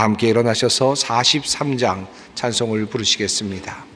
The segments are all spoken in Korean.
함께 일어나셔서 43장 찬송을 부르시겠습니다.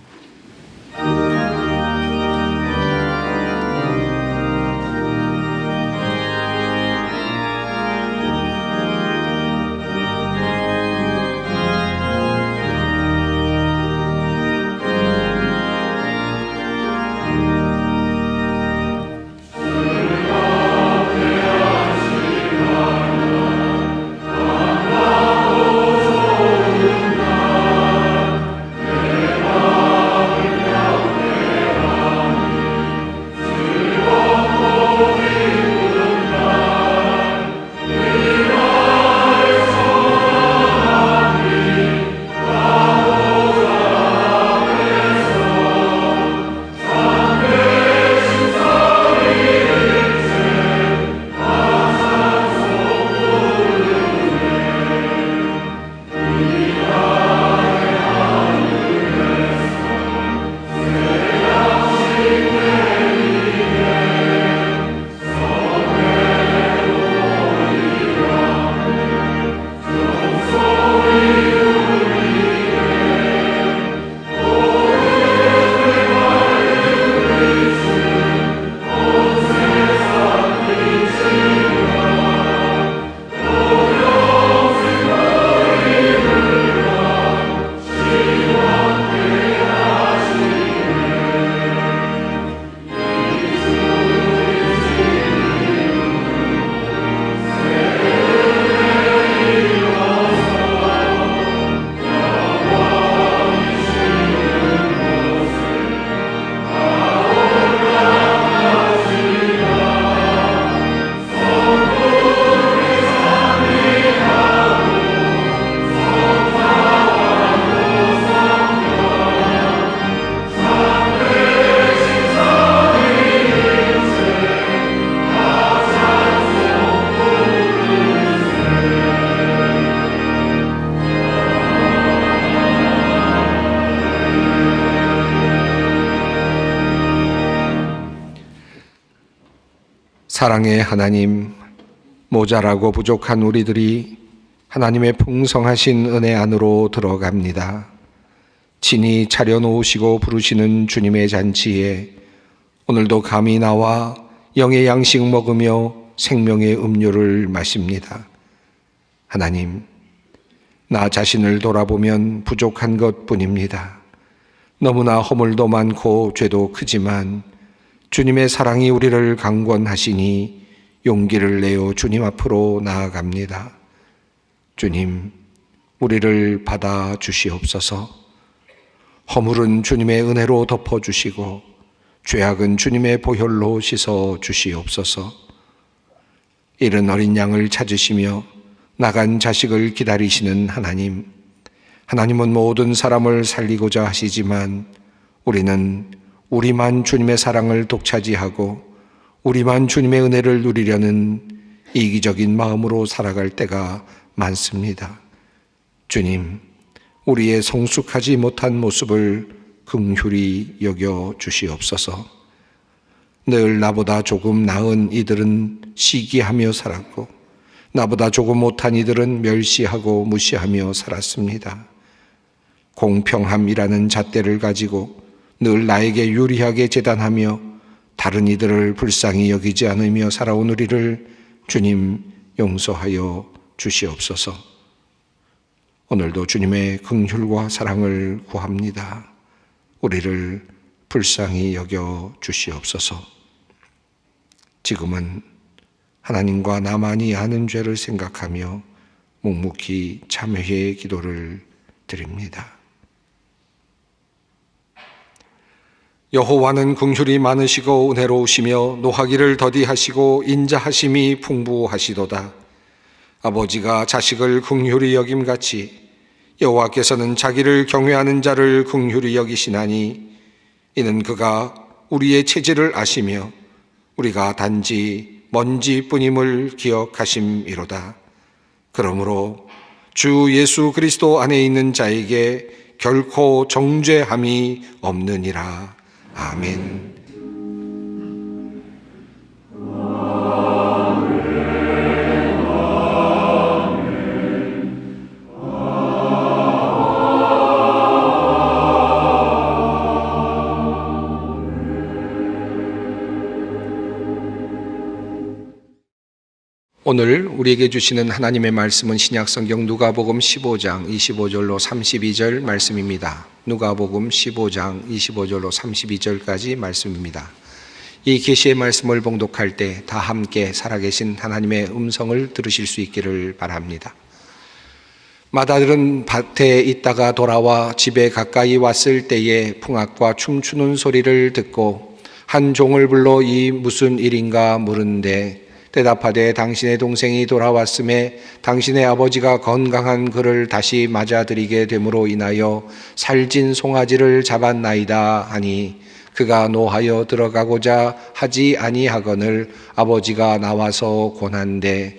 사랑의 하나님, 모자라고 부족한 우리들이 하나님의 풍성하신 은혜 안으로 들어갑니다. 친히 차려놓으시고 부르시는 주님의 잔치에 오늘도 감히 나와 영의 양식 먹으며 생명의 음료를 마십니다. 하나님, 나 자신을 돌아보면 부족한 것뿐입니다. 너무나 허물도 많고 죄도 크지만 주님의 사랑이 우리를 강권하시니 용기를 내어 주님 앞으로 나아갑니다. 주님, 우리를 받아 주시옵소서. 허물은 주님의 은혜로 덮어주시고 죄악은 주님의 보혈로 씻어 주시옵소서. 이른 어린 양을 찾으시며 나간 자식을 기다리시는 하나님, 하나님은 모든 사람을 살리고자 하시지만 우리는 우리만 주님의 사랑을 독차지하고 우리만 주님의 은혜를 누리려는 이기적인 마음으로 살아갈 때가 많습니다. 주님, 우리의 성숙하지 못한 모습을 긍휼히 여겨 주시옵소서. 늘 나보다 조금 나은 이들은 시기하며 살았고 나보다 조금 못한 이들은 멸시하고 무시하며 살았습니다. 공평함이라는 잣대를 가지고 늘 나에게 유리하게 재단하며 다른 이들을 불쌍히 여기지 않으며 살아온 우리를 주님 용서하여 주시옵소서. 오늘도 주님의 긍휼과 사랑을 구합니다. 우리를 불쌍히 여겨 주시옵소서. 지금은 하나님과 나만이 아는 죄를 생각하며 묵묵히 참회의 기도를 드립니다. 여호와는 긍휼이 많으시고 은혜로우시며 노하기를 더디하시고 인자하심이 풍부하시도다. 아버지가 자식을 긍휼히 여김같이 여호와께서는 자기를 경외하는 자를 긍휼히 여기시나니 이는 그가 우리의 체질을 아시며 우리가 단지 먼지뿐임을 기억하심이로다. 그러므로 주 예수 그리스도 안에 있는 자에게 결코 정죄함이 없느니라. 아멘. 오늘 우리에게 주시는 하나님의 말씀은 신약성경 누가복음 15장 25절로 32절 말씀입니다. 누가복음 15장 25절로 32절까지 말씀입니다. 이 계시의 말씀을 봉독할 때 다 함께 살아계신 하나님의 음성을 들으실 수 있기를 바랍니다. 마다들은 밭에 있다가 돌아와 집에 가까이 왔을 때에 풍악과 춤추는 소리를 듣고 한 종을 불러 이 무슨 일인가 물은데 대답하되 당신의 동생이 돌아왔음에 당신의 아버지가 건강한 그를 다시 맞아들이게 됨으로 인하여 살진 송아지를 잡았나이다 하니 그가 노하여 들어가고자 하지 아니하거늘 아버지가 나와서 권한대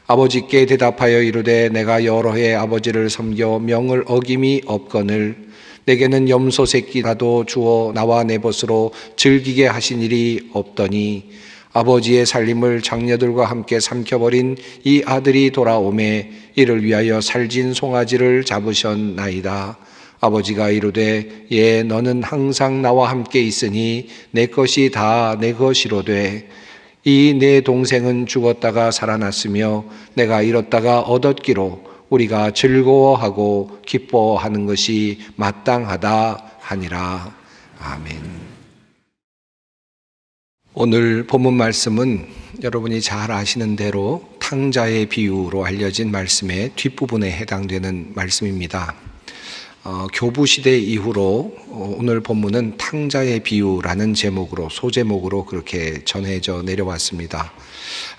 아버지께 대답하여 이르되 내가 여러 해 아버지를 섬겨 명을 어김이 없거늘 내게는 염소 새끼라도 주어 나와 내 벗으로 즐기게 하신 일이 없더니 아버지의 살림을 장녀들과 함께 삼켜버린 이 아들이 돌아오매 이를 위하여 살진 송아지를 잡으셨나이다. 아버지가 이르되 예 너는 항상 나와 함께 있으니 내 것이 다 내 것이로되 이 내 동생은 죽었다가 살아났으며 내가 잃었다가 얻었기로 우리가 즐거워하고 기뻐하는 것이 마땅하다 하니라. 아멘. 오늘 본문 말씀은 여러분이 잘 아시는 대로 탕자의 비유로 알려진 말씀의 뒷부분에 해당되는 말씀입니다. 교부시대 이후로 오늘 본문은 탕자의 비유라는 제목으로 소제목으로 그렇게 전해져 내려왔습니다.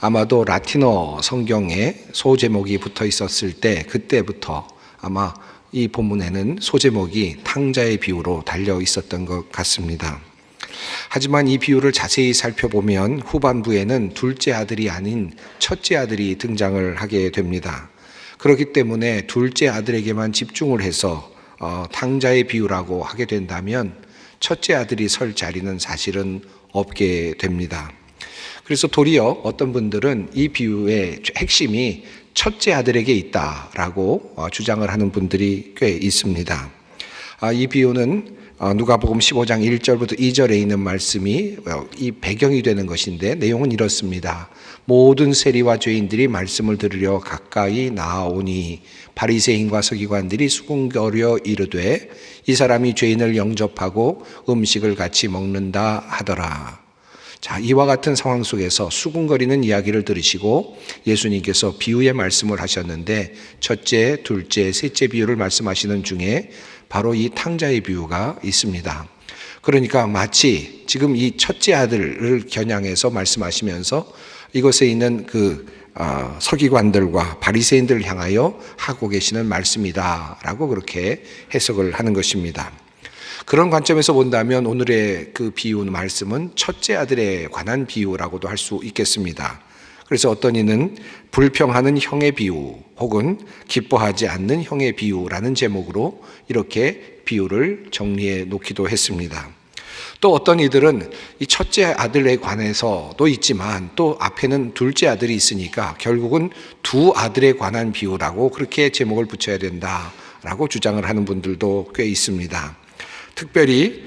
아마도 라틴어 성경에 소제목이 붙어 있었을 때 그때부터 아마 이 본문에는 소제목이 탕자의 비유로 달려 있었던 것 같습니다. 하지만 이 비유를 자세히 살펴보면 후반부에는 둘째 아들이 아닌 첫째 아들이 등장을 하게 됩니다. 그렇기 때문에 둘째 아들에게만 집중을 해서 탕자의 비유라고 하게 된다면 첫째 아들이 설 자리는 사실은 없게 됩니다. 그래서 도리어 어떤 분들은 이 비유의 핵심이 첫째 아들에게 있다라고 주장을 하는 분들이 꽤 있습니다. 이 비유는 누가복음 15장 1절부터 2절에 있는 말씀이 이 배경이 되는 것인데 내용은 이렇습니다. 모든 세리와 죄인들이 말씀을 들으려 가까이 나아오니 바리새인과 서기관들이 수군거려 이르되 이 사람이 죄인을 영접하고 음식을 같이 먹는다 하더라. 자, 이와 같은 상황 속에서 수군거리는 이야기를 들으시고 예수님께서 비유의 말씀을 하셨는데 첫째, 둘째, 셋째 비유를 말씀하시는 중에 바로 이 탕자의 비유가 있습니다. 그러니까 마치 지금 이 첫째 아들을 겨냥해서 말씀하시면서 이것에 있는 서기관들과 바리새인들을 향하여 하고 계시는 말씀이다라고 그렇게 해석을 하는 것입니다. 그런 관점에서 본다면 오늘의 그 비유 말씀은 첫째 아들에 관한 비유라고도 할 수 있겠습니다. 그래서 어떤 이는 불평하는 형의 비유 혹은 기뻐하지 않는 형의 비유라는 제목으로 이렇게 비유를 정리해 놓기도 했습니다. 또 어떤 이들은 이 첫째 아들에 관해서도 있지만 또 앞에는 둘째 아들이 있으니까 결국은 두 아들에 관한 비유라고 그렇게 제목을 붙여야 된다라고 주장을 하는 분들도 꽤 있습니다. 특별히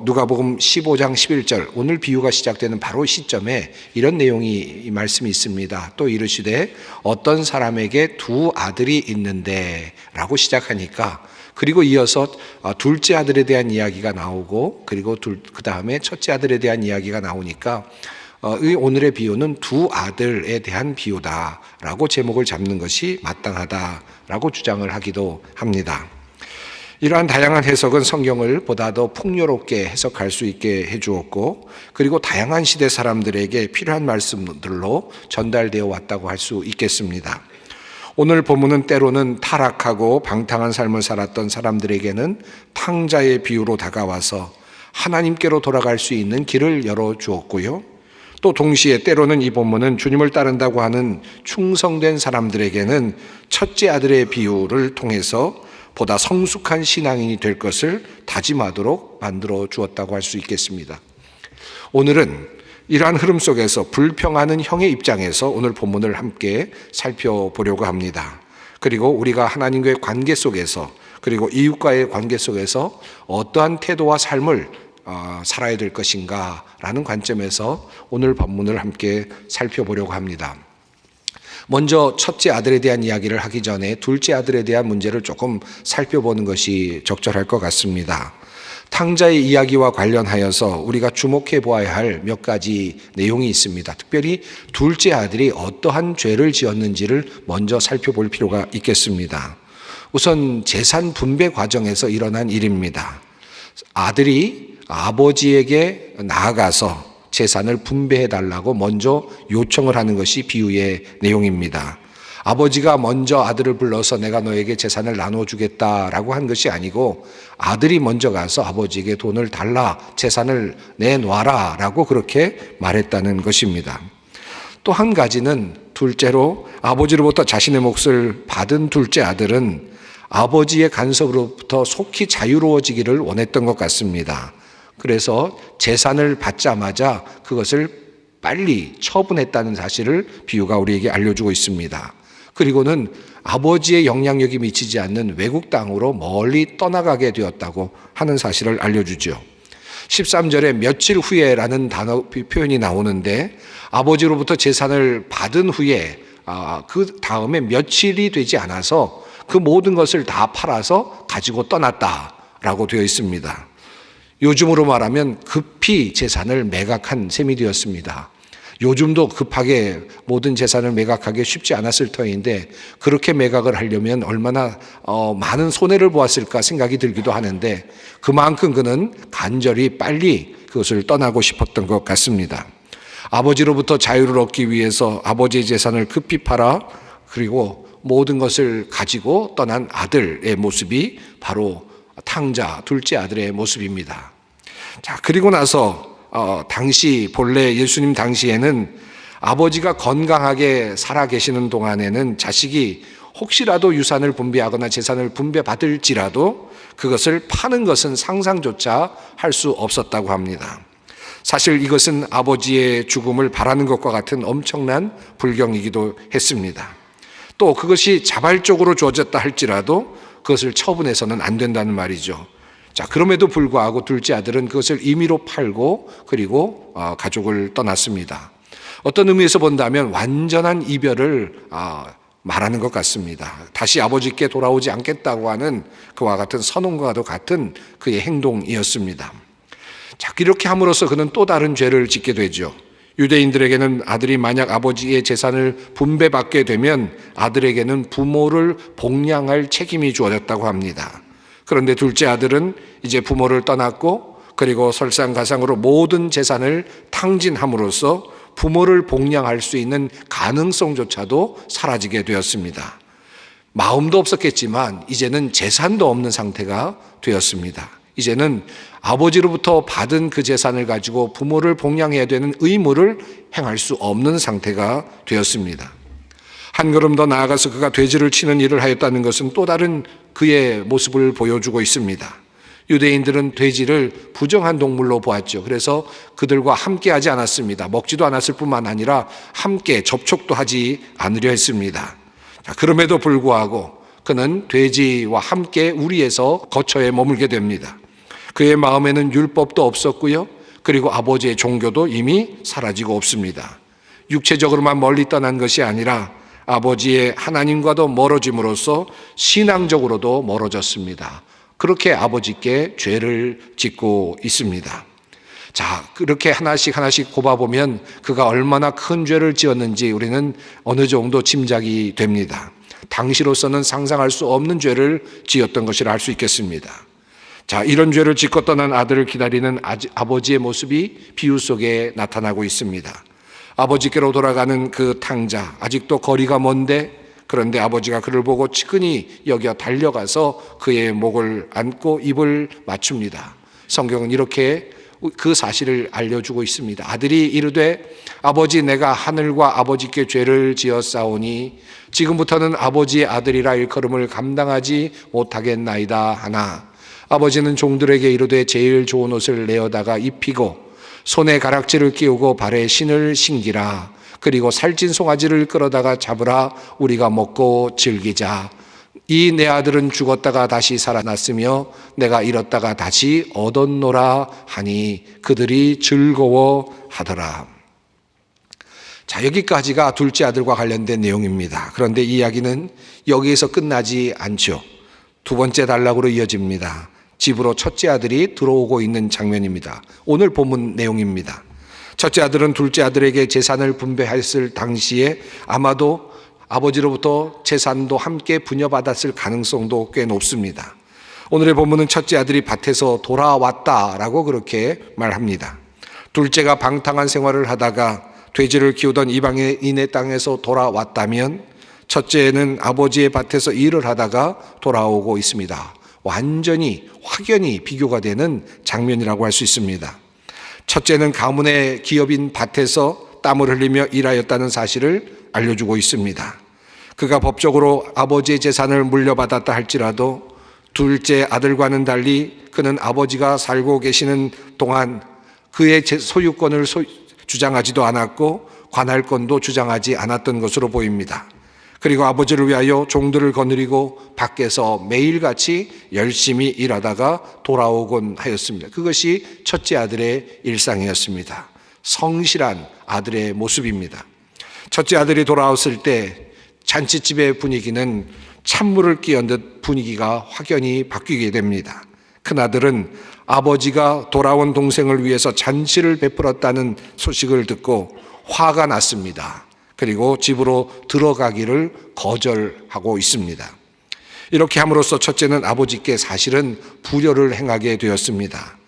누가복음 15장 11절 오늘 비유가 시작되는 바로 시점에 이런 내용이 말씀이 있습니다. 또 이르시되 어떤 사람에게 두 아들이 있는데 라고 시작하니까 그리고 이어서 둘째 아들에 대한 이야기가 나오고 그리고 그 다음에 첫째 아들에 대한 이야기가 나오니까 오늘의 비유는 두 아들에 대한 비유다라고 제목을 잡는 것이 마땅하다라고 주장을 하기도 합니다. 이러한 다양한 해석은 성경을 보다 더 풍요롭게 해석할 수 있게 해주었고 그리고 다양한 시대 사람들에게 필요한 말씀들로 전달되어 왔다고 할 수 있겠습니다. 오늘 본문은 때로는 타락하고 방탕한 삶을 살았던 사람들에게는 탕자의 비유로 다가와서 하나님께로 돌아갈 수 있는 길을 열어주었고요. 또 동시에 때로는 이 본문은 주님을 따른다고 하는 충성된 사람들에게는 첫째 아들의 비유를 통해서 보다 성숙한 신앙인이 될 것을 다짐하도록 만들어 주었다고 할 수 있겠습니다. 오늘은 이러한 흐름 속에서 불평하는 형의 입장에서 오늘 본문을 함께 살펴보려고 합니다. 그리고 우리가 하나님과의 관계 속에서 그리고 이웃과의 관계 속에서 어떠한 태도와 삶을 살아야 될 것인가 라는 관점에서 오늘 본문을 함께 살펴보려고 합니다. 먼저 첫째 아들에 대한 이야기를 하기 전에 둘째 아들에 대한 문제를 조금 살펴보는 것이 적절할 것 같습니다. 탕자의 이야기와 관련하여서 우리가 주목해 보아야 할 몇 가지 내용이 있습니다. 특별히 둘째 아들이 어떠한 죄를 지었는지를 먼저 살펴볼 필요가 있겠습니다. 우선 재산 분배 과정에서 일어난 일입니다. 아들이 아버지에게 나아가서 재산을 분배해 달라고 먼저 요청을 하는 것이 비유의 내용입니다. 아버지가 먼저 아들을 불러서 내가 너에게 재산을 나눠주겠다라고 한 것이 아니고 아들이 먼저 가서 아버지에게 돈을 달라, 재산을 내놔라 라고 그렇게 말했다는 것입니다. 또 한 가지는 둘째로 아버지로부터 자신의 몫을 받은 둘째 아들은 아버지의 간섭으로부터 속히 자유로워지기를 원했던 것 같습니다. 그래서 재산을 받자마자 그것을 빨리 처분했다는 사실을 비유가 우리에게 알려주고 있습니다. 그리고는 아버지의 영향력이 미치지 않는 외국 땅으로 멀리 떠나가게 되었다고 하는 사실을 알려주죠. 13절에 며칠 후에라는 표현이 나오는데 아버지로부터 재산을 받은 후에 그 다음에 며칠이 되지 않아서 그 모든 것을 다 팔아서 가지고 떠났다라고 되어 있습니다. 요즘으로 말하면 급히 재산을 매각한 셈이 되었습니다. 요즘도 급하게 모든 재산을 매각하기 쉽지 않았을 터인데 그렇게 매각을 하려면 얼마나 많은 손해를 보았을까 생각이 들기도 하는데 그만큼 그는 간절히 빨리 그것을 떠나고 싶었던 것 같습니다. 아버지로부터 자유를 얻기 위해서 아버지의 재산을 급히 팔아 그리고 모든 것을 가지고 떠난 아들의 모습이 바로 탕자 둘째 아들의 모습입니다. 자, 그리고 나서 당시 본래 예수님 당시에는 아버지가 건강하게 살아 계시는 동안에는 자식이 혹시라도 유산을 분배하거나 재산을 분배받을지라도 그것을 파는 것은 상상조차 할 수 없었다고 합니다. 사실 이것은 아버지의 죽음을 바라는 것과 같은 엄청난 불경이기도 했습니다. 또 그것이 자발적으로 주어졌다 할지라도 그것을 처분해서는 안 된다는 말이죠. 자, 그럼에도 불구하고 둘째 아들은 그것을 임의로 팔고 그리고 가족을 떠났습니다. 어떤 의미에서 본다면 완전한 이별을 말하는 것 같습니다. 다시 아버지께 돌아오지 않겠다고 하는 그와 같은 선언과도 같은 그의 행동이었습니다. 자, 이렇게 함으로써 그는 또 다른 죄를 짓게 되죠. 유대인들에게는 아들이 만약 아버지의 재산을 분배받게 되면 아들에게는 부모를 복양할 책임이 주어졌다고 합니다. 그런데 둘째 아들은 이제 부모를 떠났고 그리고 설상가상으로 모든 재산을 탕진함으로써 부모를 복양할 수 있는 가능성조차도 사라지게 되었습니다. 마음도 없었겠지만 이제는 재산도 없는 상태가 되었습니다. 이제는 아버지로부터 받은 그 재산을 가지고 부모를 복양해야 되는 의무를 행할 수 없는 상태가 되었습니다. 한 걸음 더 나아가서 그가 돼지를 치는 일을 하였다는 것은 또 다른 그의 모습을 보여주고 있습니다. 유대인들은 돼지를 부정한 동물로 보았죠. 그래서 그들과 함께 하지 않았습니다. 먹지도 않았을 뿐만 아니라 함께 접촉도 하지 않으려 했습니다. 자, 그럼에도 불구하고 그는 돼지와 함께 우리에서 거처에 머물게 됩니다. 그의 마음에는 율법도 없었고요. 그리고 아버지의 종교도 이미 사라지고 없습니다. 육체적으로만 멀리 떠난 것이 아니라 아버지의 하나님과도 멀어짐으로써 신앙적으로도 멀어졌습니다. 그렇게 아버지께 죄를 짓고 있습니다. 자, 그렇게 하나씩 꼽아보면 그가 얼마나 큰 죄를 지었는지 우리는 어느 정도 짐작이 됩니다. 당시로서는 상상할 수 없는 죄를 지었던 것이라 할 수 있겠습니다. 자, 이런 죄를 짓고 떠난 아들을 기다리는 아버지의 모습이 비유 속에 나타나고 있습니다. 아버지께로 돌아가는 그 탕자, 아직도 거리가 먼데 그런데 아버지가 그를 보고 측은히 여겨 달려가서 그의 목을 안고 입을 맞춥니다. 성경은 이렇게 그 사실을 알려주고 있습니다. 아들이 이르되 아버지 내가 하늘과 아버지께 죄를 지었사오니 지금부터는 아버지의 아들이라 일컬음을 감당하지 못하겠나이다 하나 아버지는 종들에게 이르되 제일 좋은 옷을 내어다가 입히고 손에 가락지를 끼우고 발에 신을 신기라. 그리고 살찐 송아지를 끌어다가 잡으라. 우리가 먹고 즐기자. 이 내 아들은 죽었다가 다시 살아났으며 내가 잃었다가 다시 얻었노라 하니 그들이 즐거워하더라. 자, 여기까지가 둘째 아들과 관련된 내용입니다. 그런데 이 이야기는 여기에서 끝나지 않죠. 두 번째 단락으로 이어집니다. 집으로 첫째 아들이 들어오고 있는 장면입니다. 오늘 본문 내용입니다. 첫째 아들은 둘째 아들에게 재산을 분배했을 당시에 아마도 아버지로부터 재산도 함께 분여받았을 가능성도 꽤 높습니다. 오늘의 본문은 첫째 아들이 밭에서 돌아왔다라고 그렇게 말합니다. 둘째가 방탕한 생활을 하다가 돼지를 키우던 이방인의 땅에서 돌아왔다면 첫째는 아버지의 밭에서 일을 하다가 돌아오고 있습니다. 완전히 확연히 비교가 되는 장면이라고 할 수 있습니다. 첫째는 가문의 기업인 밭에서 땀을 흘리며 일하였다는 사실을 알려주고 있습니다. 그가 법적으로 아버지의 재산을 물려받았다 할지라도 둘째 아들과는 달리 그는 아버지가 살고 계시는 동안 그의 소유권을 주장하지도 않았고 관할권도 주장하지 않았던 것으로 보입니다. 그리고 아버지를 위하여 종들을 거느리고 밖에서 매일같이 열심히 일하다가 돌아오곤 하였습니다. 그것이 첫째 아들의 일상이었습니다. 성실한 아들의 모습입니다. 첫째 아들이 돌아왔을 때 잔치집의 분위기는 찬물을 끼얹은 듯 분위기가 확연히 바뀌게 됩니다. 큰아들은 아버지가 돌아온 동생을 위해서 잔치를 베풀었다는 소식을 듣고 화가 났습니다. 그리고 집으로 들어가기를 거절하고 있습니다. 이렇게 함으로써 첫째는 아버지께 사실은 불효를 행하게 되었습니다.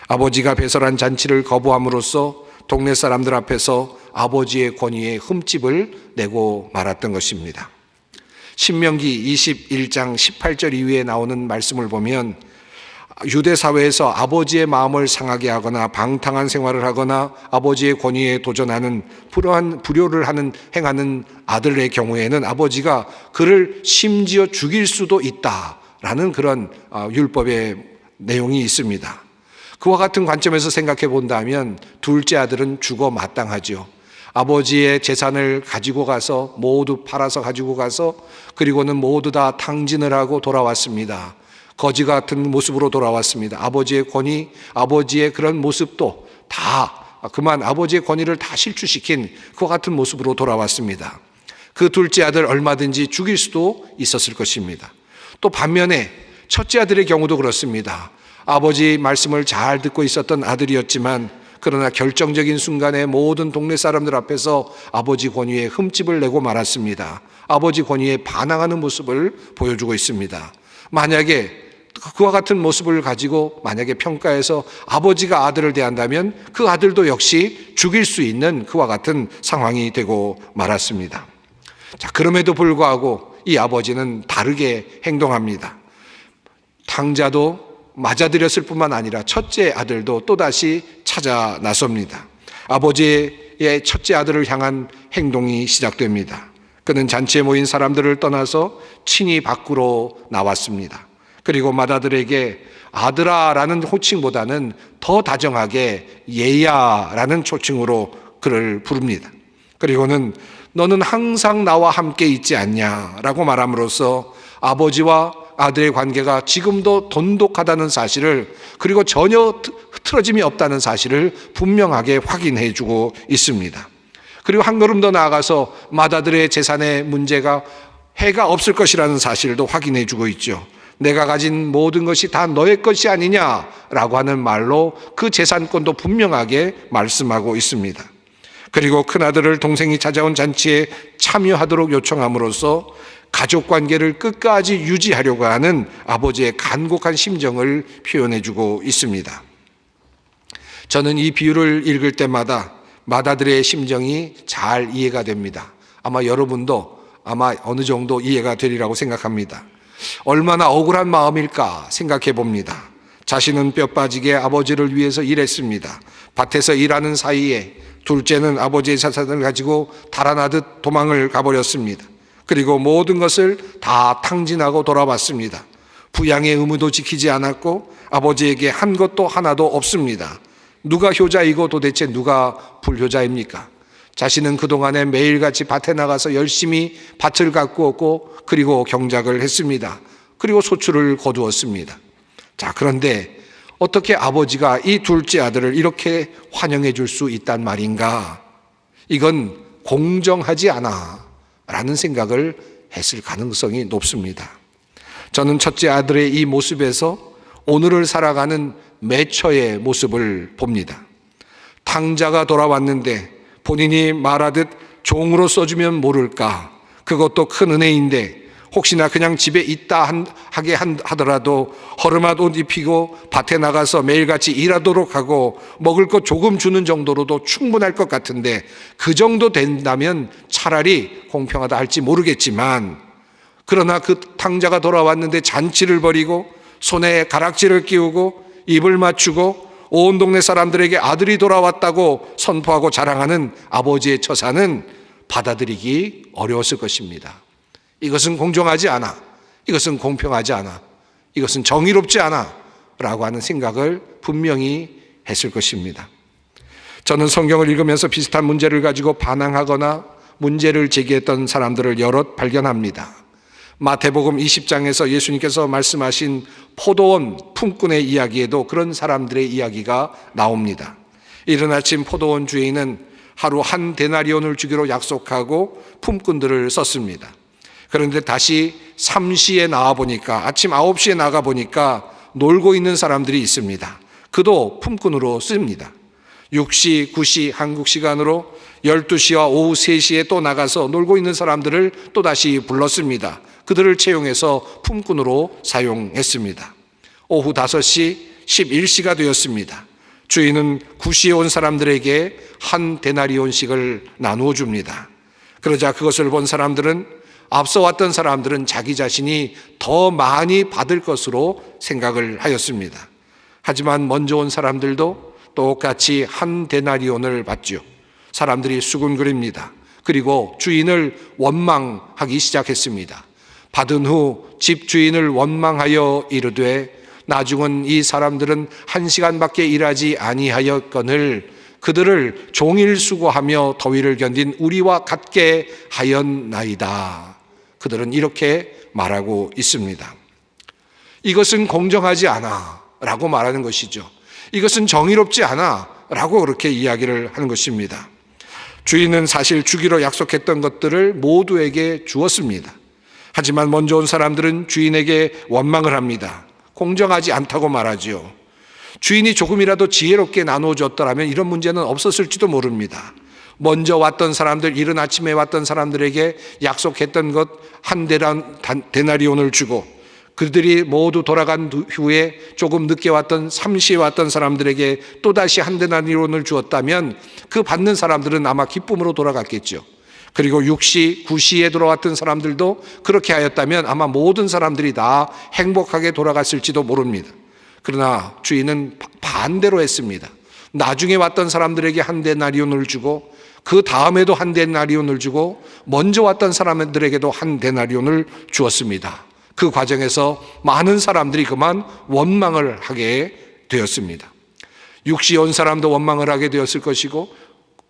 아버지가 배설한 잔치를 거부함으로써 동네 사람들 앞에서 아버지의 권위에 흠집을 내고 말았던 것입니다. 신명기 21장 18절 이후에 나오는 말씀을 보면 유대 사회에서 아버지의 마음을 상하게 하거나 방탕한 생활을 하거나 아버지의 권위에 도전하는 불효를 행하는 아들의 경우에는 아버지가 그를 심지어 죽일 수도 있다라는 그런 율법의 내용이 있습니다. 그와 같은 관점에서 생각해 본다면 둘째 아들은 죽어 마땅하죠. 아버지의 재산을 가지고 가서 모두 팔아서 가지고 가서 그리고는 모두 다 탕진을 하고 돌아왔습니다. 거지 같은 모습으로 돌아왔습니다. 아버지의 권위, 아버지의 그런 모습도 다 그만 아버지의 권위를 다 실추시킨 그와 같은 모습으로 돌아왔습니다. 그 둘째 아들 얼마든지 죽일 수도 있었을 것입니다. 또 반면에 첫째 아들의 경우도 그렇습니다. 아버지 말씀을 잘 듣고 있었던 아들이었지만 그러나 결정적인 순간에 모든 동네 사람들 앞에서 아버지 권위에 흠집을 내고 말았습니다. 아버지 권위에 반항하는 모습을 보여주고 있습니다. 만약에 그와 같은 모습을 가지고 만약에 평가해서 아버지가 아들을 대한다면 그 아들도 역시 죽일 수 있는 그와 같은 상황이 되고 말았습니다. 자, 그럼에도 불구하고 이 아버지는 다르게 행동합니다. 탕자도 맞아들였을 뿐만 아니라 첫째 아들도 또다시 찾아 나섭니다. 아버지의 첫째 아들을 향한 행동이 시작됩니다. 그는 잔치에 모인 사람들을 떠나서 친히 밖으로 나왔습니다. 그리고 맏아들에게 아들아라는 호칭보다는 더 다정하게 얘야라는 초칭으로 그를 부릅니다. 그리고는 너는 항상 나와 함께 있지 않냐라고 말함으로써 아버지와 아들의 관계가 지금도 돈독하다는 사실을 그리고 전혀 흐트러짐이 없다는 사실을 분명하게 확인해 주고 있습니다. 그리고 한 걸음 더 나아가서 맏아들의 재산의 문제가 해가 없을 것이라는 사실도 확인해 주고 있죠. 내가 가진 모든 것이 다 너의 것이 아니냐라고 하는 말로 그 재산권도 분명하게 말씀하고 있습니다. 그리고 큰아들을 동생이 찾아온 잔치에 참여하도록 요청함으로써 가족관계를 끝까지 유지하려고 하는 아버지의 간곡한 심정을 표현해주고 있습니다. 저는 이 비유를 읽을 때마다 맏아들의 심정이 잘 이해가 됩니다. 아마 여러분도 아마 어느 정도 이해가 되리라고 생각합니다. 얼마나 억울한 마음일까 생각해 봅니다. 자신은 뼈 빠지게 아버지를 위해서 일했습니다. 밭에서 일하는 사이에 둘째는 아버지의 재산을 가지고 달아나듯 도망을 가버렸습니다. 그리고 모든 것을 다 탕진하고 돌아왔습니다. 부양의 의무도 지키지 않았고 아버지에게 한 것도 하나도 없습니다. 누가 효자이고 도대체 누가 불효자입니까? 자신은 그동안에 매일같이 밭에 나가서 열심히 밭을 가꾸었고 그리고 경작을 했습니다. 그리고 소출을 거두었습니다. 자, 그런데 어떻게 아버지가 이 둘째 아들을 이렇게 환영해 줄 수 있단 말인가? 이건 공정하지 않아 라는 생각을 했을 가능성이 높습니다. 저는 첫째 아들의 이 모습에서 오늘을 살아가는 매처의 모습을 봅니다. 탕자가 돌아왔는데 본인이 말하듯 종으로 써주면 모를까, 그것도 큰 은혜인데 혹시나 그냥 집에 있다 하게 하더라도 허름한 옷 입히고 밭에 나가서 매일같이 일하도록 하고 먹을 것 조금 주는 정도로도 충분할 것 같은데, 그 정도 된다면 차라리 공평하다 할지 모르겠지만, 그러나 그 탕자가 돌아왔는데 잔치를 벌이고 손에 가락지를 끼우고 입을 맞추고 온 동네 사람들에게 아들이 돌아왔다고 선포하고 자랑하는 아버지의 처사는 받아들이기 어려웠을 것입니다. 이것은 공정하지 않아, 이것은 공평하지 않아, 이것은 정의롭지 않아 라고 하는 생각을 분명히 했을 것입니다. 저는 성경을 읽으면서 비슷한 문제를 가지고 반항하거나 문제를 제기했던 사람들을 여럿 발견합니다. 마태복음 20장에서 예수님께서 말씀하신 포도원 품꾼의 이야기에도 그런 사람들의 이야기가 나옵니다. 이른 아침 포도원 주인은 하루 한 데나리온을 주기로 약속하고 품꾼들을 썼습니다. 그런데 다시 3시에 나와보니까, 아침 9시에 나가보니까 놀고 있는 사람들이 있습니다. 그도 품꾼으로 씁니다. 6시, 9시 한국 시간으로 12시와 오후 3시에 또 나가서 놀고 있는 사람들을 또다시 불렀습니다. 그들을 채용해서 품꾼으로 사용했습니다. 오후 5시, 11시가 되었습니다. 주인은 9시에 온 사람들에게 한 데나리온씩을 나누어 줍니다. 그러자 그것을 본 사람들은, 앞서 왔던 사람들은 자기 자신이 더 많이 받을 것으로 생각을 하였습니다. 하지만 먼저 온 사람들도 똑같이 한 데나리온을 받죠. 사람들이 수군거립니다. 그리고 주인을 원망하기 시작했습니다. 받은 후 집주인을 원망하여 이르되, 나중은 이 사람들은 1시간밖에 일하지 아니하였거늘 그들을 종일 수고하며 더위를 견딘 우리와 같게 하였나이다. 그들은 이렇게 말하고 있습니다. 이것은 공정하지 않아 라고 말하는 것이죠. 이것은 정의롭지 않아 라고 그렇게 이야기를 하는 것입니다. 주인은 사실 주기로 약속했던 것들을 모두에게 주었습니다. 하지만 먼저 온 사람들은 주인에게 원망을 합니다. 공정하지 않다고 말하지요. 주인이 조금이라도 지혜롭게 나누어줬더라면 이런 문제는 없었을지도 모릅니다. 먼저 왔던 사람들, 이른 아침에 왔던 사람들에게 약속했던 것 한 데나리온을 주고, 그들이 모두 돌아간 후에 조금 늦게 왔던 3시에 왔던 사람들에게 또다시 한 데나리온을 주었다면 그 받는 사람들은 아마 기쁨으로 돌아갔겠죠. 그리고 6시, 9시에 돌아왔던 사람들도 그렇게 하였다면 아마 모든 사람들이 다 행복하게 돌아갔을지도 모릅니다. 그러나 주인은 반대로 했습니다. 나중에 왔던 사람들에게 한 데나리온을 주고, 그 다음에도 한 데나리온을 주고, 먼저 왔던 사람들에게도 한 데나리온을 주었습니다. 그 과정에서 많은 사람들이 그만 원망을 하게 되었습니다. 6시에 온 사람도 원망을 하게 되었을 것이고,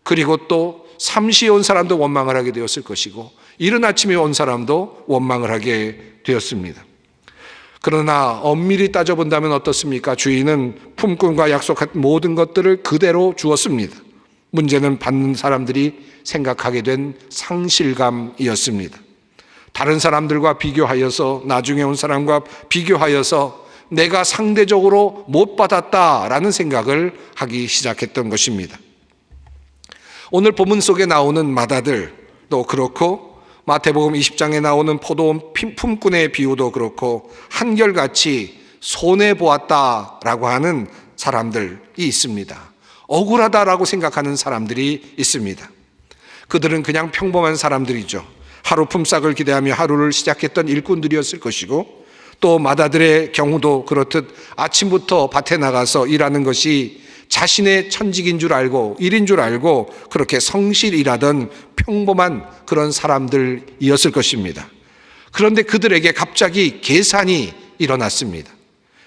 그리고 또 3시에 온 사람도 원망을 하게 되었을 것이고, 이른 아침에 온 사람도 원망을 하게 되었습니다. 그러나 엄밀히 따져본다면 어떻습니까? 주인은 품꾼과 약속한 모든 것들을 그대로 주었습니다. 문제는 받는 사람들이 생각하게 된 상실감이었습니다. 다른 사람들과 비교하여서, 나중에 온 사람과 비교하여서 내가 상대적으로 못 받았다라는 생각을 하기 시작했던 것입니다. 오늘 본문 속에 나오는 마다들도 그렇고, 마태복음 20장에 나오는 포도원 품꾼의 비유도 그렇고, 한결같이 손해보았다라고 하는 사람들이 있습니다. 억울하다라고 생각하는 사람들이 있습니다. 그들은 그냥 평범한 사람들이죠. 하루 품삯을 기대하며 하루를 시작했던 일꾼들이었을 것이고, 또 마다들의 경우도 그렇듯 아침부터 밭에 나가서 일하는 것이 자신의 천직인 줄 알고 일인 줄 알고 그렇게 성실히 일하던 평범한 그런 사람들이었을 것입니다. 그런데 그들에게 갑자기 계산이 일어났습니다.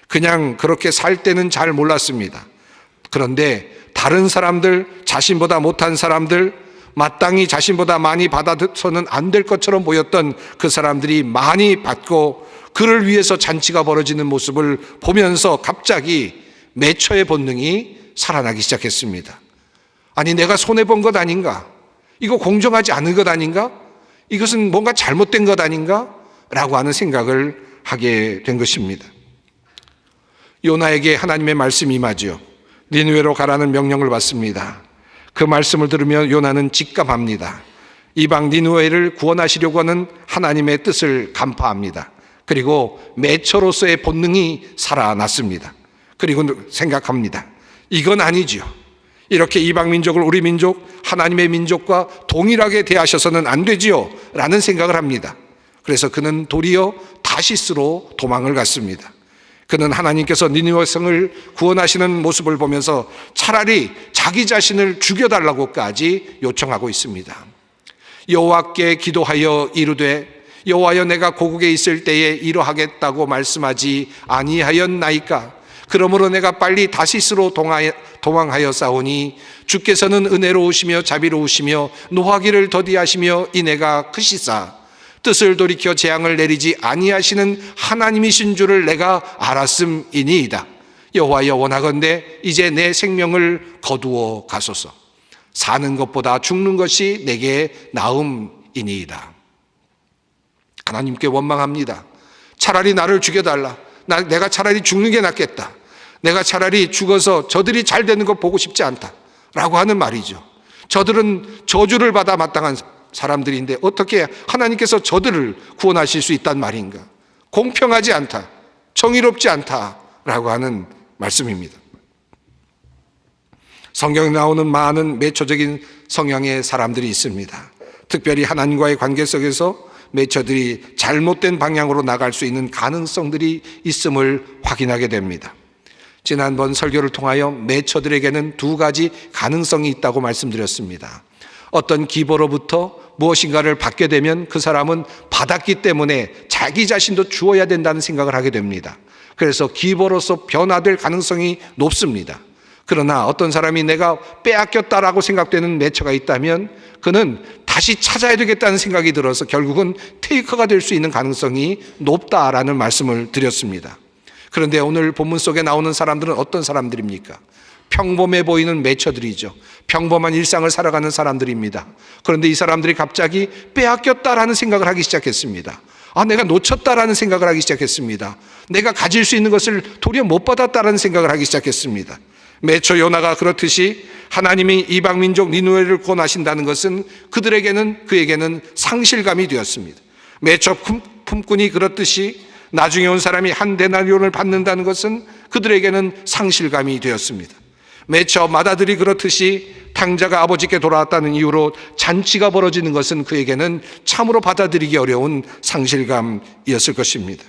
그냥 그렇게 살 때는 잘 몰랐습니다. 그런데 다른 사람들, 자신보다 못한 사람들, 마땅히 자신보다 많이 받아서는 안 될 것처럼 보였던 그 사람들이 많이 받고 그를 위해서 잔치가 벌어지는 모습을 보면서 갑자기 매처의 본능이 살아나기 시작했습니다. 아니, 내가 손해본 것 아닌가? 이거 공정하지 않은 것 아닌가? 이것은 뭔가 잘못된 것 아닌가? 라고 하는 생각을 하게 된 것입니다. 요나에게 하나님의 말씀이 임하죠. 니느웨로 가라는 명령을 받습니다. 그 말씀을 들으며 요나는 직감합니다. 이방 니느웨를 구원하시려고 하는 하나님의 뜻을 간파합니다. 그리고 매처로서의 본능이 살아났습니다. 그리고 생각합니다. 이건 아니죠. 이렇게 이방 민족을 우리 민족, 하나님의 민족과 동일하게 대하셔서는 안 되지요 라는 생각을 합니다. 그래서 그는 도리어 다시스로 도망을 갔습니다. 그는 하나님께서 니느웨 성을 구원하시는 모습을 보면서 차라리 자기 자신을 죽여달라고까지 요청하고 있습니다. 여호와께 기도하여 이르되 여호와여 내가 고국에 있을 때에 이러하겠다고 말씀하지 아니하였나이까? 그러므로 내가 빨리 다시스로 도망하여 싸우니 주께서는 은혜로우시며 자비로우시며 노하기를 더디하시며 인애가 크시사 뜻을 돌이켜 재앙을 내리지 아니하시는 하나님이신 줄을 내가 알았음이니이다. 여호와여 원하건대 이제 내 생명을 거두어 가소서. 사는 것보다 죽는 것이 내게 나음이니이다. 하나님께 원망합니다. 차라리 나를 죽여달라. 내가 차라리 죽는 게 낫겠다. 내가 차라리 죽어서 저들이 잘 되는 거 보고 싶지 않다 라고 하는 말이죠. 저들은 저주를 받아 마땅한 사람들인데 어떻게 하나님께서 저들을 구원하실 수 있단 말인가? 공평하지 않다, 정의롭지 않다라고 하는 말씀입니다. 성경에 나오는 많은 매초적인 성향의 사람들이 있습니다. 특별히 하나님과의 관계 속에서 매처들이 잘못된 방향으로 나갈 수 있는 가능성들이 있음을 확인하게 됩니다. 지난번 설교를 통하여 매처들에게는 두 가지 가능성이 있다고 말씀드렸습니다. 어떤 기보로부터 무엇인가를 받게 되면 그 사람은 받았기 때문에 자기 자신도 주어야 된다는 생각을 하게 됩니다. 그래서 기보로서 변화될 가능성이 높습니다. 그러나 어떤 사람이 내가 빼앗겼다라고 생각되는 매처가 있다면 그는 다시 찾아야 되겠다는 생각이 들어서 결국은 테이커가 될 수 있는 가능성이 높다라는 말씀을 드렸습니다. 그런데 오늘 본문 속에 나오는 사람들은 어떤 사람들입니까? 평범해 보이는 매처들이죠. 평범한 일상을 살아가는 사람들입니다. 그런데 이 사람들이 갑자기 빼앗겼다라는 생각을 하기 시작했습니다. 내가 놓쳤다라는 생각을 하기 시작했습니다. 내가 가질 수 있는 것을 도리어 못 받았다라는 생각을 하기 시작했습니다. 매초 요나가 그렇듯이 하나님이 이방 민족 니느웨를 구원하신다는 것은 그에게는 상실감이 되었습니다. 매초 품꾼이 그렇듯이 나중에 온 사람이 한 데나리온을 받는다는 것은 그들에게는 상실감이 되었습니다. 매처 맏아들이 그렇듯이 탕자가 아버지께 돌아왔다는 이유로 잔치가 벌어지는 것은 그에게는 참으로 받아들이기 어려운 상실감이었을 것입니다.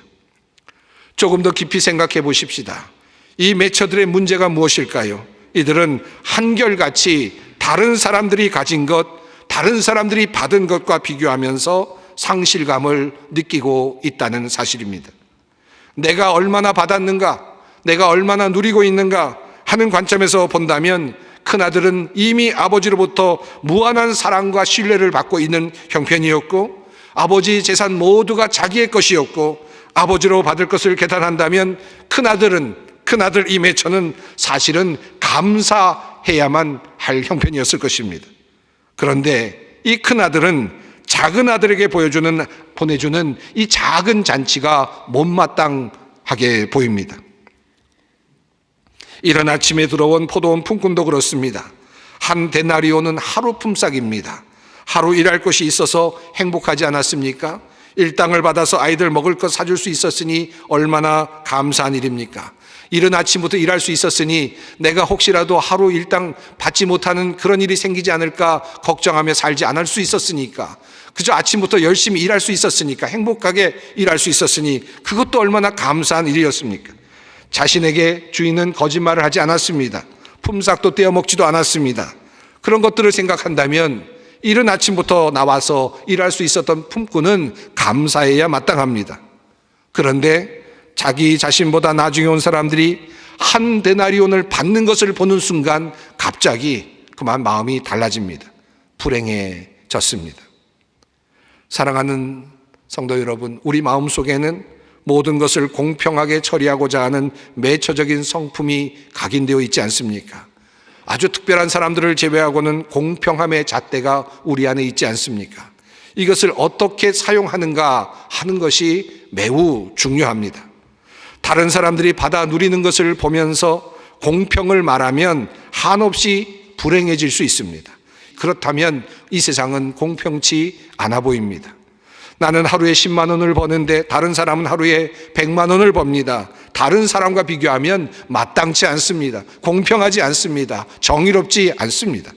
조금 더 깊이 생각해 보십시다. 이 매처들의 문제가 무엇일까요? 이들은 한결같이 다른 사람들이 가진 것, 다른 사람들이 받은 것과 비교하면서 상실감을 느끼고 있다는 사실입니다. 내가 얼마나 받았는가, 내가 얼마나 누리고 있는가 하는 관점에서 본다면 큰아들은 이미 아버지로부터 무한한 사랑과 신뢰를 받고 있는 형편이었고 아버지 재산 모두가 자기의 것이었고 아버지로 받을 것을 계산한다면 큰아들 이매처는 사실은 감사해야만 할 형편이었을 것입니다. 그런데 이 큰아들은 작은 아들에게 보내주는 이 작은 잔치가 못마땅하게 보입니다. 이른 아침에 들어온 포도원 품꾼도 그렇습니다. 한 데나리온은 하루 품삯입니다. 하루 일할 것이 있어서 행복하지 않았습니까? 일당을 받아서 아이들 먹을 것 사줄 수 있었으니 얼마나 감사한 일입니까? 이른 아침부터 일할 수 있었으니 내가 혹시라도 하루 일당 받지 못하는 그런 일이 생기지 않을까 걱정하며 살지 않을 수 있었으니까, 그저 아침부터 열심히 일할 수 있었으니까, 행복하게 일할 수 있었으니 그것도 얼마나 감사한 일이었습니까? 자신에게 주인은 거짓말을 하지 않았습니다. 품삯도 떼어먹지도 않았습니다. 그런 것들을 생각한다면 이른 아침부터 나와서 일할 수 있었던 품꾼은 감사해야 마땅합니다. 그런데 자기 자신보다 나중에 온 사람들이 한 데나리온을 받는 것을 보는 순간 갑자기 그만 마음이 달라집니다. 불행해졌습니다. 사랑하는 성도 여러분, 우리 마음속에는 모든 것을 공평하게 처리하고자 하는 매처적인 성품이 각인되어 있지 않습니까? 아주 특별한 사람들을 제외하고는 공평함의 잣대가 우리 안에 있지 않습니까? 이것을 어떻게 사용하는가 하는 것이 매우 중요합니다. 다른 사람들이 받아 누리는 것을 보면서 공평을 말하면 한없이 불행해질 수 있습니다. 그렇다면 이 세상은 공평치 않아 보입니다. 나는 하루에 10만 원을 버는데 다른 사람은 하루에 100만 원을 법니다. 다른 사람과 비교하면 마땅치 않습니다. 공평하지 않습니다. 정의롭지 않습니다.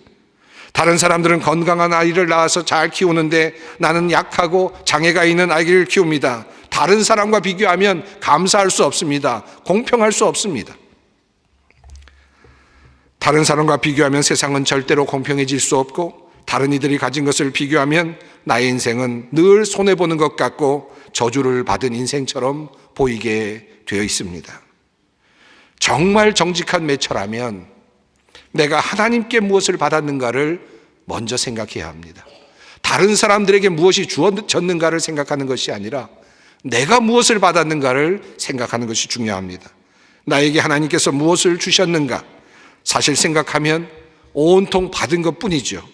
다른 사람들은 건강한 아이를 낳아서 잘 키우는데 나는 약하고 장애가 있는 아이를 키웁니다. 다른 사람과 비교하면 감사할 수 없습니다. 공평할 수 없습니다. 다른 사람과 비교하면 세상은 절대로 공평해질 수 없고, 다른 이들이 가진 것을 비교하면 나의 인생은 늘 손해보는 것 같고 저주를 받은 인생처럼 보이게 되어 있습니다. 정말 정직한 매처라면 내가 하나님께 무엇을 받았는가를 먼저 생각해야 합니다. 다른 사람들에게 무엇이 주어졌는가를 생각하는 것이 아니라 내가 무엇을 받았는가를 생각하는 것이 중요합니다. 나에게 하나님께서 무엇을 주셨는가? 사실 생각하면 온통 받은 것뿐이죠.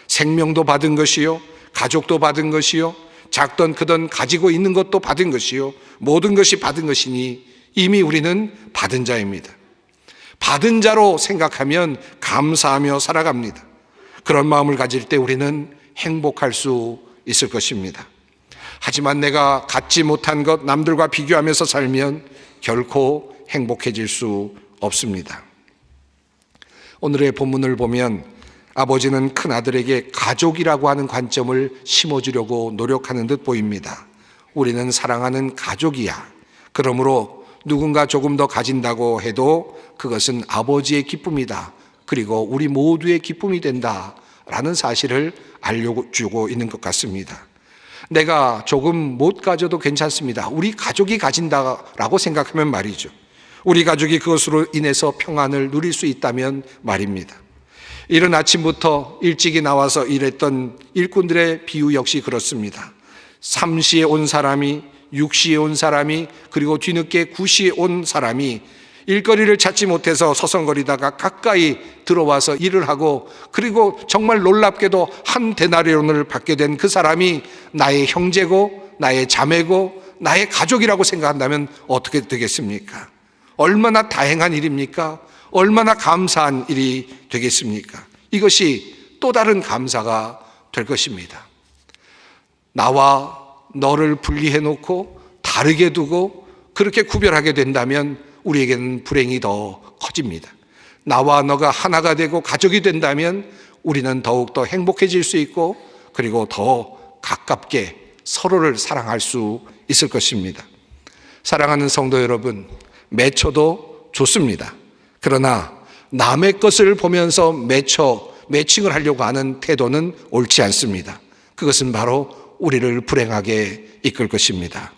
생명도 받은 것이요, 가족도 받은 것이요, 작던 크던 가지고 있는 것도 받은 것이요, 모든 것이 받은 것이니 이미 우리는 받은 자입니다. 받은 자로 생각하면 감사하며 살아갑니다. 그런 마음을 가질 때 우리는 행복할 수 있을 것입니다. 하지만 내가 갖지 못한 것 남들과 비교하면서 살면 결코 행복해질 수 없습니다. 오늘의 본문을 보면 아버지는 큰 아들에게 가족이라고 하는 관점을 심어주려고 노력하는 듯 보입니다. 우리는 사랑하는 가족이야. 그러므로 누군가 조금 더 가진다고 해도 그것은 아버지의 기쁨이다. 그리고 우리 모두의 기쁨이 된다라는 사실을 알려주고 있는 것 같습니다. 내가 조금 못 가져도 괜찮습니다. 우리 가족이 가진다라고 생각하면 말이죠. 우리 가족이 그것으로 인해서 평안을 누릴 수 있다면 말입니다. 이른 아침부터 일찍이 나와서 일했던 일꾼들의 비유 역시 그렇습니다. 3시에 온 사람이, 6시에 온 사람이, 그리고 뒤늦게 9시에 온 사람이 일거리를 찾지 못해서 서성거리다가 가까이 들어와서 일을 하고, 그리고 정말 놀랍게도 한 데나리온을 받게 된 그 사람이 나의 형제고 나의 자매고 나의 가족이라고 생각한다면 어떻게 되겠습니까? 얼마나 다행한 일입니까? 얼마나 감사한 일이 되겠습니까? 이것이 또 다른 감사가 될 것입니다. 나와 너를 분리해 놓고 다르게 두고 그렇게 구별하게 된다면 우리에게는 불행이 더 커집니다. 나와 너가 하나가 되고 가족이 된다면 우리는 더욱더 행복해질 수 있고, 그리고 더 가깝게 서로를 사랑할 수 있을 것입니다. 사랑하는 성도 여러분, 매초도 좋습니다. 그러나 남의 것을 보면서 매칭을 하려고 하는 태도는 옳지 않습니다. 그것은 바로 우리를 불행하게 이끌 것입니다.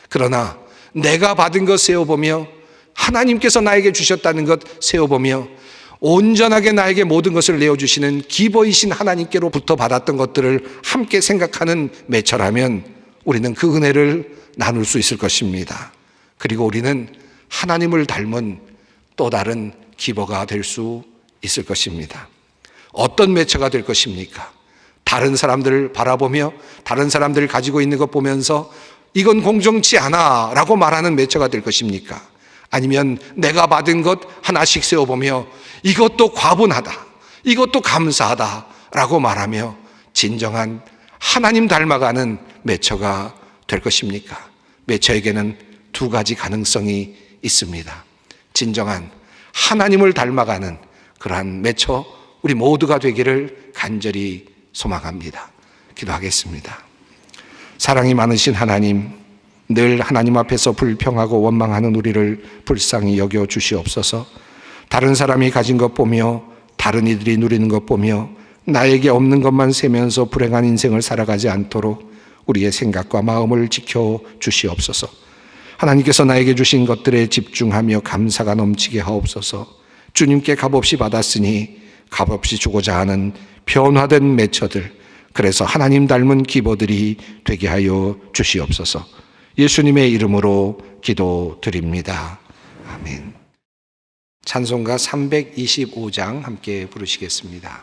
그러나 내가 받은 것 세어보며 하나님께서 나에게 주셨다는 것 세어보며 온전하게 나에게 모든 것을 내어주시는 기버이신 하나님께로부터 받았던 것들을 함께 생각하는 매처라면 우리는 그 은혜를 나눌 수 있을 것입니다. 그리고 우리는 하나님을 닮은 또 다른 기버가 될 수 있을 것입니다. 어떤 매처가 될 것입니까? 다른 사람들을 바라보며 다른 사람들을 가지고 있는 것 보면서 이건 공정치 않아 라고 말하는 매처가 될 것입니까? 아니면 내가 받은 것 하나씩 세어보며 이것도 과분하다, 이것도 감사하다 라고 말하며 진정한 하나님 닮아가는 매처가 될 것입니까? 매처에게는 두 가지 가능성이 있습니다. 진정한 하나님을 닮아가는 그러한 매처 우리 모두가 되기를 간절히 소망합니다. 기도하겠습니다. 사랑이 많으신 하나님, 늘 하나님 앞에서 불평하고 원망하는 우리를 불쌍히 여겨 주시옵소서. 다른 사람이 가진 것 보며 다른 이들이 누리는 것 보며 나에게 없는 것만 세면서 불행한 인생을 살아가지 않도록 우리의 생각과 마음을 지켜 주시옵소서. 하나님께서 나에게 주신 것들에 집중하며 감사가 넘치게 하옵소서. 주님께 값없이 받았으니 값없이 주고자 하는 변화된 매처들, 그래서 하나님 닮은 기버들이 되게 하여 주시옵소서. 예수님의 이름으로 기도드립니다. 아멘. 찬송가 325장 함께 부르시겠습니다.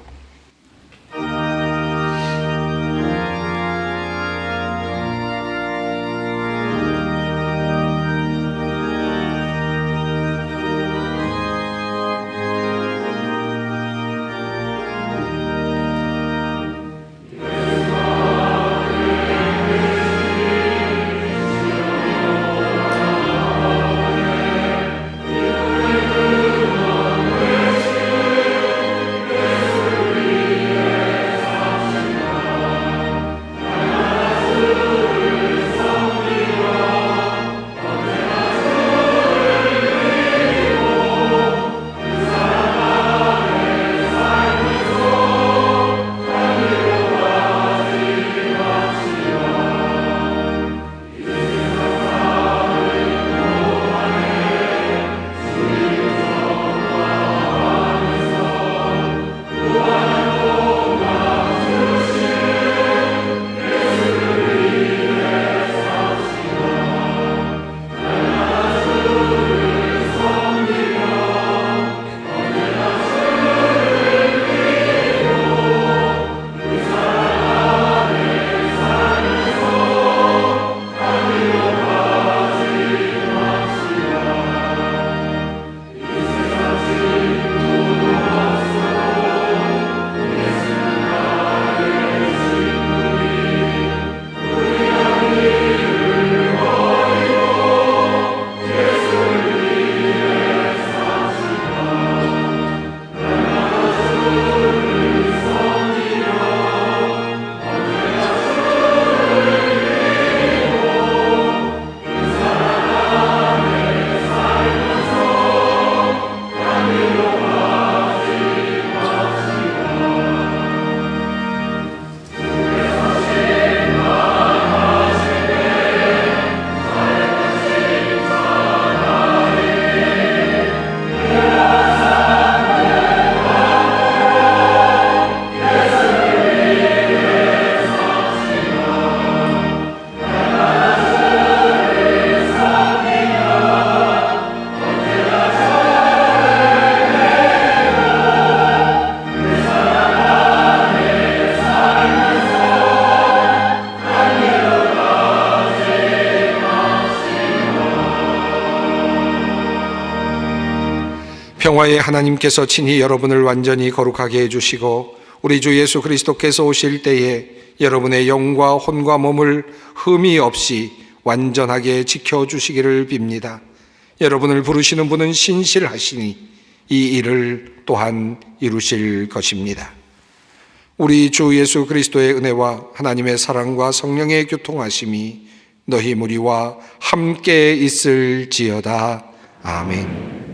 평화의 하나님께서 친히 여러분을 완전히 거룩하게 해주시고 우리 주 예수 그리스도께서 오실 때에 여러분의 영과 혼과 몸을 흠이 없이 완전하게 지켜주시기를 빕니다. 여러분을 부르시는 분은 신실하시니 이 일을 또한 이루실 것입니다. 우리 주 예수 그리스도의 은혜와 하나님의 사랑과 성령의 교통하심이 너희 무리와 함께 있을지어다. 아멘.